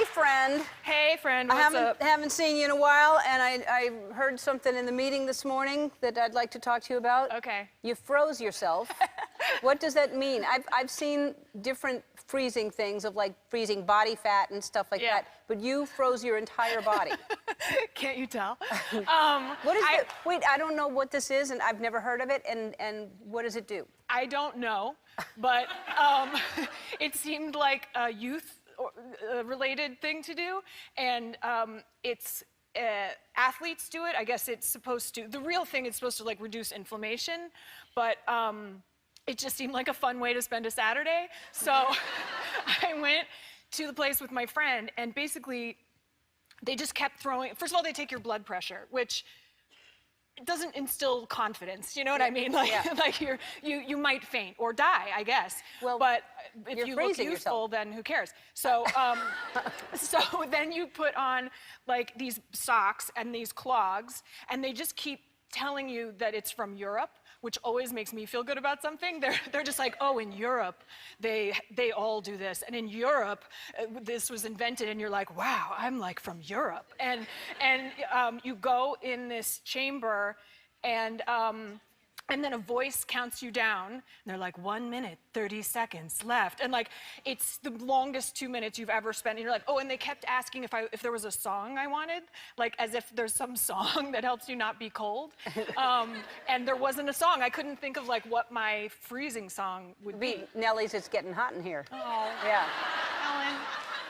Hey, friend. Hey, friend, what's up? I haven't seen you in a while, and I heard something in the meeting this morning that I'd like to talk to you about. Okay. You froze yourself. What does that mean? I've seen different freezing things of like freezing body fat and stuff like that, but you froze your entire body. Can't you tell? What is it? Wait, I don't know what this is, and I've never heard of it, and what does it do? I don't know, but it seemed like a youth related thing to do, and it's athletes do it. I guess it's supposed to, the real thing is supposed to like reduce inflammation, but it just seemed like a fun way to spend a Saturday. So I went to the place with my friend, and basically they just kept throwing, first of all, they take your blood pressure, which doesn't instill confidence, you know what I mean? Like, like you might faint or die, I guess. Well, but if you look youthful, yourself. then who cares? So, so then you put on like these socks and these clogs, and they just keep telling you that it's from Europe, which always makes me feel good about something. They're just like, oh, in Europe, they all do this, and in Europe, this was invented, and you're like, wow, I'm like from Europe, and you go in this chamber, and then a voice counts you down, and they're like, 1 minute, 30 seconds left. And like, it's the longest 2 minutes you've ever spent. And you're like, oh, and they kept asking if there was a song I wanted, like as if there's some song that helps you not be cold. And there wasn't a song. I couldn't think of like what my freezing song would be. Nellie's It's Getting Hot in Here. Oh, yeah.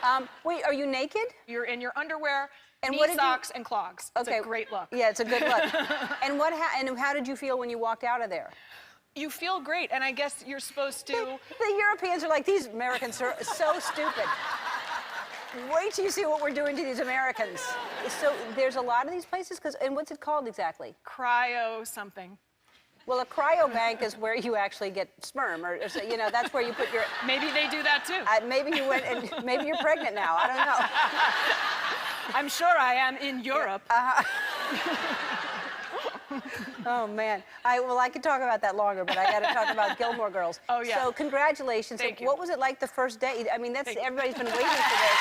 Ellen. Wait, are you naked? You're in your underwear, and knee socks, and clogs. Okay. It's a great look. Yeah, it's a good look. And how did you feel when you walked out of there? You feel great, and I guess you're supposed to... The Europeans are like, these Americans are so stupid. Wait till you see what we're doing to these Americans. So there's a lot of these places, and what's it called exactly? Cryo something. Well, a cryobank is where you actually get sperm, or you know, that's where you put your... Maybe they do that too. Maybe you went, and maybe you're pregnant now. I don't know. I'm sure I am in Europe. Oh, man. I could talk about that longer, but I got to talk about Gilmore Girls. Oh, yeah. So congratulations. Thank you. What was it like the first day? I mean, everybody's been waiting for this.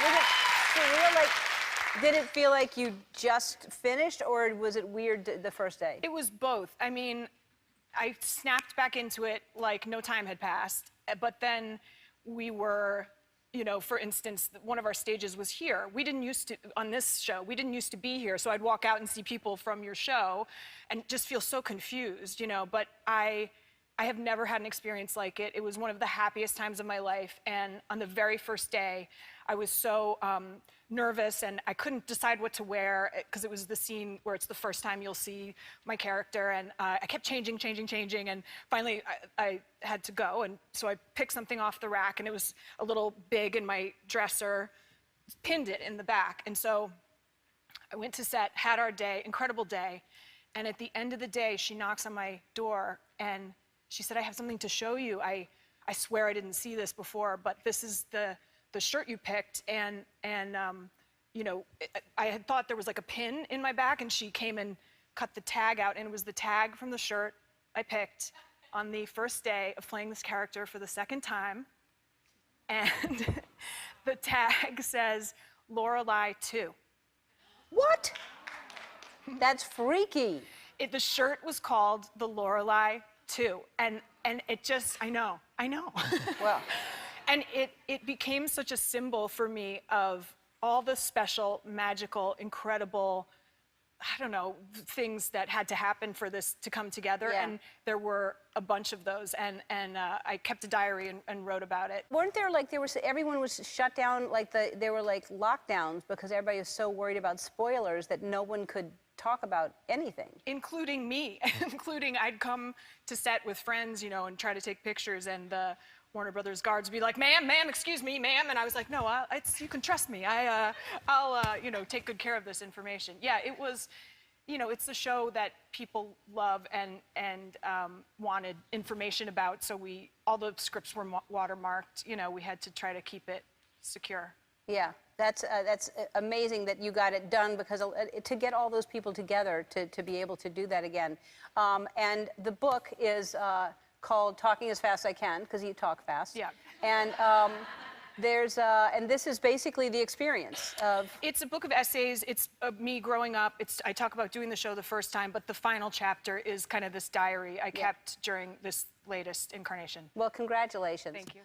Was it surreal? Like, did it feel like you just finished, or was it weird the first day? It was both. I mean, I snapped back into it like no time had passed, but then we were... You know, for instance, one of our stages was here. We didn't used to, on this show, we didn't used to be here, so I'd walk out and see people from your show and just feel so confused, you know, but I have never had an experience like it. It was one of the happiest times of my life, and on the very first day, I was so nervous, and I couldn't decide what to wear, because it was the scene where it's the first time you'll see my character, and I kept changing, and finally I had to go, and so I picked something off the rack, and it was a little big in my dresser, pinned it in the back, and so I went to set, had our day, incredible day, and at the end of the day, she knocks on my door, and she said, I have something to show you. I swear I didn't see this before, but this is the shirt you picked, and you know, I had thought there was like a pin in my back, and she came and cut the tag out, and it was the tag from the shirt I picked on the first day of playing this character for the second time, and the tag says, Lorelei 2. What? That's freaky. The shirt was called the Lorelei 2, and it just, I know. Well. And it became such a symbol for me of all the special, magical, incredible, I don't know, things that had to happen for this to come together. Yeah. And there were a bunch of those, and I kept a diary and wrote about it. Weren't there like, everyone was shut down, like there were like lockdowns because everybody was so worried about spoilers that no one could talk about anything. Including me, including I'd come to set with friends, you know, and try to take pictures, and the Warner Brothers guards would be like, ma'am, excuse me, ma'am. And I was like, no, you can trust me. I'll you know, take good care of this information. Yeah, it was, you know, it's a show that people love and wanted information about. So all the scripts were watermarked. You know, we had to try to keep it secure. Yeah, that's amazing that you got it done, because to get all those people together to be able to do that again. And the book is called Talking as Fast as I Can, because you talk fast. Yeah. And and this is basically the experience of. It's a book of essays. It's me growing up. I talk about doing the show the first time, but the final chapter is kind of this diary I kept during this latest incarnation. Well, congratulations. Thank you.